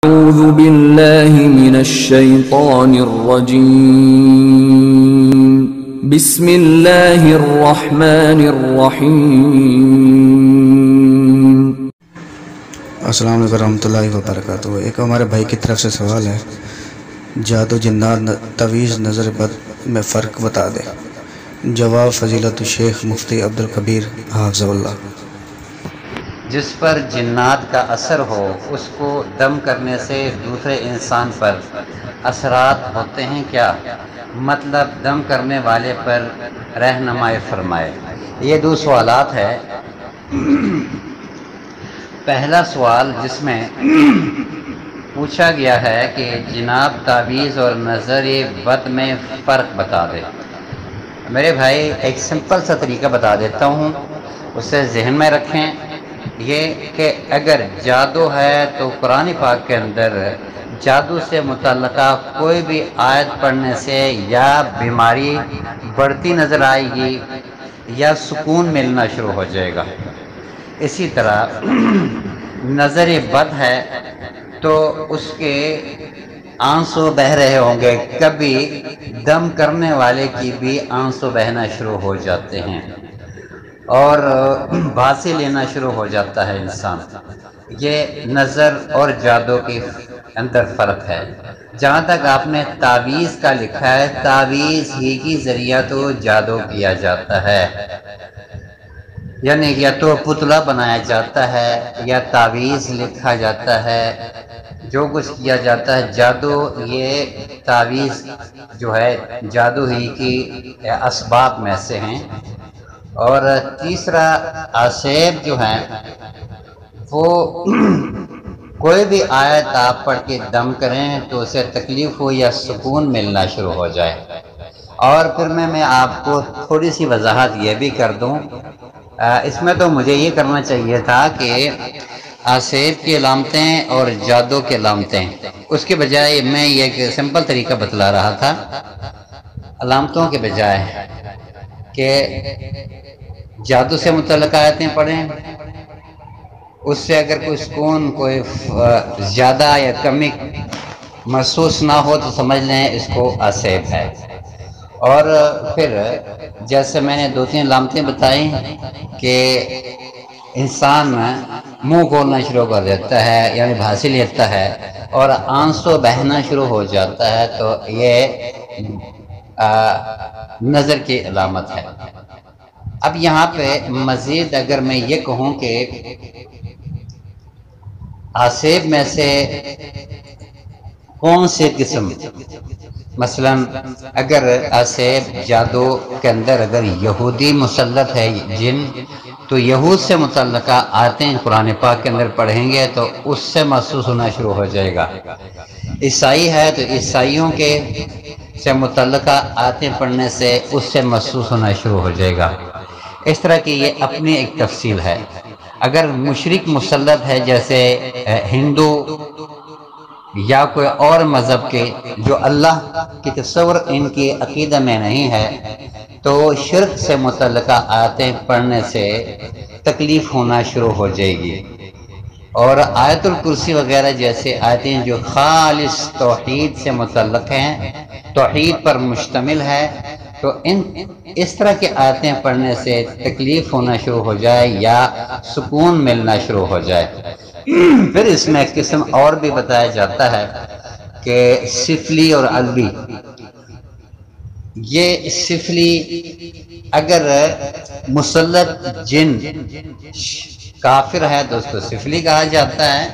أعوذ بالله من الشيطان الرجيم بسم الله الرحمن الرحيم السلام علیکم ورحمۃ اللہ وبرکاتہ۔ ایک ہمارے بھائی کی طرف سے سوال ہے، جادو جنات تویز نظر بد میں فرق بتا دے۔ جواب فضیلت الشیخ مفتی عبدالکبیر حافظ اللہ۔ جس پر جنات کا اثر ہو اس کو دم کرنے سے دوسرے انسان پر اثرات ہوتے ہیں کیا؟ مطلب دم کرنے والے پر رہنمائی فرمائے۔ یہ دو سوالات ہے۔ پہلا سوال جس میں پوچھا گیا ہے کہ جناب تعویذ اور نظر بد میں فرق بتا دے۔ میرے بھائی ایک سمپل سا طریقہ بتا دیتا ہوں، اسے ذہن میں رکھیں۔ یہ کہ اگر جادو ہے تو قرآن پاک کے اندر جادو سے متعلقہ کوئی بھی آیت پڑھنے سے یا بیماری بڑھتی نظر آئے گی یا سکون ملنا شروع ہو جائے گا۔ اسی طرح نظر بد ہے تو اس کے آنسو بہ رہے ہوں گے، کبھی دم کرنے والے کی بھی آنسو بہنا شروع ہو جاتے ہیں اور بھانسی لینا شروع ہو جاتا ہے انسان۔ یہ نظر اور جادو کے اندر فرق ہے۔ جہاں تک آپ نے تعویذ کا لکھا ہے، تعویذ ہی کی ذریعہ تو جادو کیا جاتا ہے، یعنی یا تو پتلا بنایا جاتا ہے یا تعویذ لکھا جاتا ہے، جو کچھ کیا جاتا ہے جادو۔ یہ تعویذ جو ہے جادو ہی کی اسباب میں سے ہیں۔ اور تیسرا آسیب جو ہے وہ کوئی بھی آیت آپ پڑھ کے دم کریں تو اسے تکلیف ہو یا سکون ملنا شروع ہو جائے۔ اور پھر میں آپ کو تھوڑی سی وضاحت یہ بھی کر دوں، اس میں تو مجھے یہ کرنا چاہیے تھا کہ آسیب کی علامتیں اور جادو کی علامتیں، اس کے بجائے میں یہ ایک سمپل طریقہ بتلا رہا تھا علامتوں کے بجائے، کہ جادو سے متعلق آیتیں پڑھیں، اس سے اگر کوئی سکون کوئی زیادہ یا کمی محسوس نہ ہو تو سمجھ لیں اس کو آسیب ہے۔ اور پھر جیسے میں نے دو تین علامتیں بتائیں کہ انسان منہ کھولنا شروع کر دیتا ہے، یعنی بھانسی لیتا ہے اور آنسو بہنا شروع ہو جاتا ہے، تو یہ نظر کی علامت ہے۔ اب یہاں پہ مزید اگر میں یہ کہوں کہ آسیب میں سے کون سے قسم، مثلا اگر آسیب جادو کے اندر اگر یہودی مسلط ہے جن، تو یہود سے متعلقہ آیتیں قرآن پاک کے اندر پڑھیں گے تو اس سے محسوس ہونا شروع ہو جائے گا۔ عیسائی ہے تو عیسائیوں کے سے متعلقہ آیتیں پڑھنے سے اس سے محسوس ہونا شروع ہو جائے گا۔ اس طرح کی یہ اپنی ایک تفصیل ہے۔ اگر مشرک مسلط ہے جیسے ہندو یا کوئی اور مذہب کے جو اللہ کی تصور ان کی عقیدہ میں نہیں ہے، تو شرک سے متعلقہ آیتیں پڑھنے سے تکلیف ہونا شروع ہو جائے گی۔ اور آیت الکرسی وغیرہ جیسے آیتیں جو خالص توحید سے متعلق ہیں، توحید پر مشتمل ہے، تو اس طرح کی آیتیں پڑھنے سے تکلیف ہونا شروع ہو جائے یا سکون ملنا شروع ہو جائے۔ پھر اس میں ایک قسم اور بھی بتایا جاتا ہے کہ سفلی اور علوی۔ یہ سفلی اگر مسلط جن کافر ہے تو اس کو سفلی کہا جاتا ہے،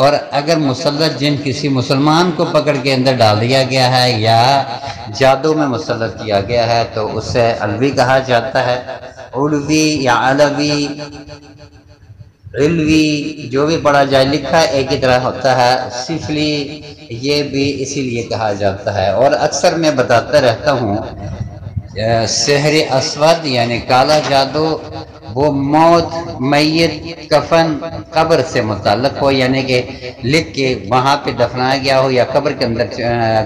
اور اگر مسلط جن کسی مسلمان کو پکڑ کے اندر ڈال دیا گیا ہے یا جادو میں مسلط کیا گیا ہے تو اسے علوی کہا جاتا ہے۔ علوی یا علوی، علوی جو بھی پڑھا جائے، لکھا ایک ہی طرح ہوتا ہے۔ سفلی یہ بھی اسی لیے کہا جاتا ہے۔ اور اکثر میں بتاتا رہتا ہوں، سحر اسود یعنی کالا جادو وہ موت، میت، کفن، قبر سے متعلق ہو، یعنی کہ لکھ کے وہاں پہ دفنایا گیا ہو، یا قبر کے اندر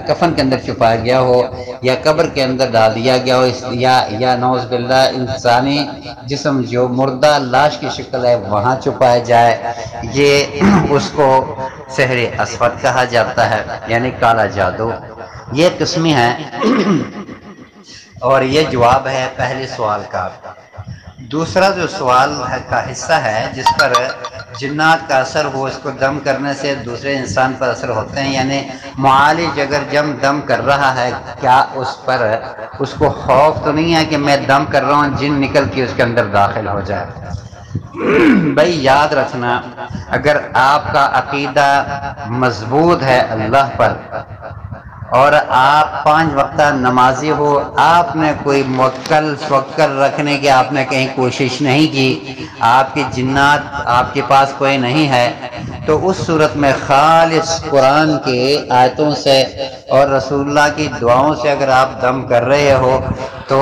کفن کے اندر چھپایا گیا ہو، یا قبر کے اندر ڈال دیا گیا ہو، یا نعوذ باللہ انسانی جسم جو مردہ لاش کی شکل ہے وہاں چھپایا جائے، یہ اس کو سحر اسود کہا جاتا ہے، یعنی کالا جادو۔ یہ قسمیں ہیں اور یہ جواب ہے پہلے سوال کا۔ دوسرا جو سوال کا حصہ ہے جس پر جنات کا اثر ہو، اس کو دم کرنے سے دوسرے انسان پر اثر ہوتے ہیں، یعنی معالج اگر دم کر رہا ہے، کیا اس کو خوف تو نہیں ہے کہ میں دم کر رہا ہوں جن نکل کے اس کے اندر داخل ہو جائے؟ بھائی یاد رکھنا، اگر آپ کا عقیدہ مضبوط ہے اللہ پر اور آپ 5 وقتہ نمازی ہو، آپ نے کوئی موکل رکھنے کی آپ نے کہیں کوشش نہیں کی، آپ کی جنات آپ کے پاس کوئی نہیں ہے، تو اس صورت میں خالص قرآن کی آیتوں سے اور رسول اللہ کی دعاؤں سے اگر آپ دم کر رہے ہو تو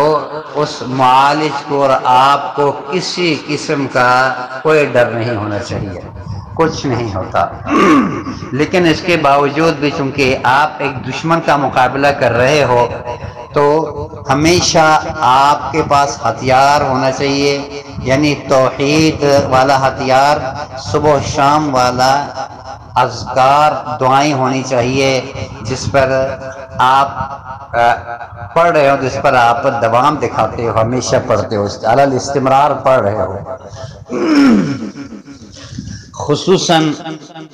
اس معالج کو اور آپ کو کسی قسم کا کوئی ڈر نہیں ہونا چاہیے، کچھ نہیں ہوتا۔ لیکن اس کے باوجود بھی چونکہ آپ ایک دشمن کا مقابلہ کر رہے ہو تو ہمیشہ آپ کے پاس ہتھیار ہونا چاہیے، یعنی توحید والا ہتھیار، صبح و شام والا اذکار، دعائیں ہونی چاہیے جس پر آپ پڑھ رہے ہو، جس پر آپ دوام دکھاتے ہو، ہمیشہ پڑھتے ہو، علی الاستمرار پڑھ رہے ہو۔ خصوصاً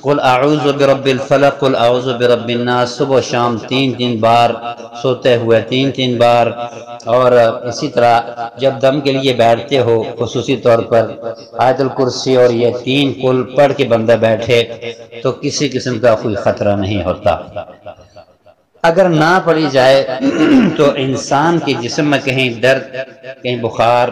قل اعوذ برب الفلق، قل اعوذ برب الناس، صبح و شام 3 بار، سوتے ہوئے 3 بار، اور اسی طرح جب دم کے لیے بیٹھتے ہو خصوصی طور پر آیت الکرسی اور یہ 3 قل پڑھ کے بندہ بیٹھے تو کسی قسم کا کوئی خطرہ نہیں ہوتا۔ اگر نہ پڑھی جائے تو انسان کے جسم میں کہیں درد، کہیں بخار،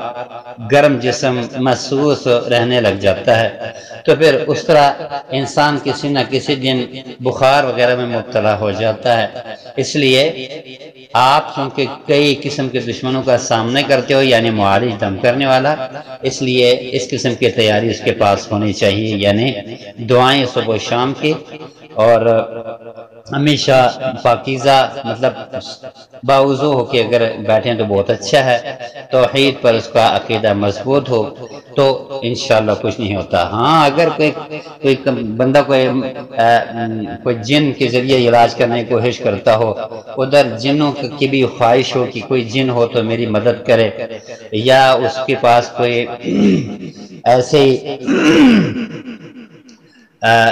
گرم جسم محسوس رہنے لگ جاتا ہے، تو پھر اس طرح انسان کسی نہ کسی دن بخار وغیرہ میں مبتلا ہو جاتا ہے۔ اس لیے آپ چونکہ کئی قسم کے دشمنوں کا سامنا کرتے ہو، یعنی معالج دم کرنے والا، اس لیے اس قسم کی تیاری اس کے پاس ہونی چاہیے، یعنی دعائیں صبح و شام کی، اور ہمیشہ پاکیزہ مطلب باوضو ہو کے اگر بیٹھیں تو بہت اچھا ہے، توحید پر اس کا عقیدہ مضبوط ہو تو انشاءاللہ کچھ نہیں ہوتا۔ ہاں اگر کوئی بندہ کوئی جن کے ذریعے علاج کرنے کی کوشش کرتا ہو، ادھر جنوں کی بھی خواہش ہو کہ کوئی جن ہو تو میری مدد کرے، یا اس کے پاس کوئی ایسے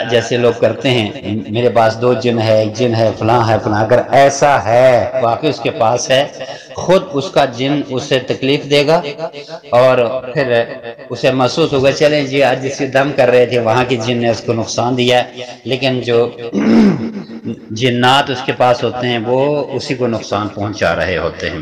جیسے لوگ کرتے ہیں میرے پاس 2 جن ہے، ایک جن ہے فلاں ہے فلاں، اگر ایسا ہے واقعی اس کے پاس ہے، خود اس کا جن اسے تکلیف دے گا اور پھر اسے محسوس ہوگا چلیں جی آج جسے دم کر رہے تھے وہاں کی جن نے اس کو نقصان دیا ہے، لیکن جو جنات اس کے پاس ہوتے ہیں وہ اسی کو نقصان پہنچا رہے ہوتے ہیں۔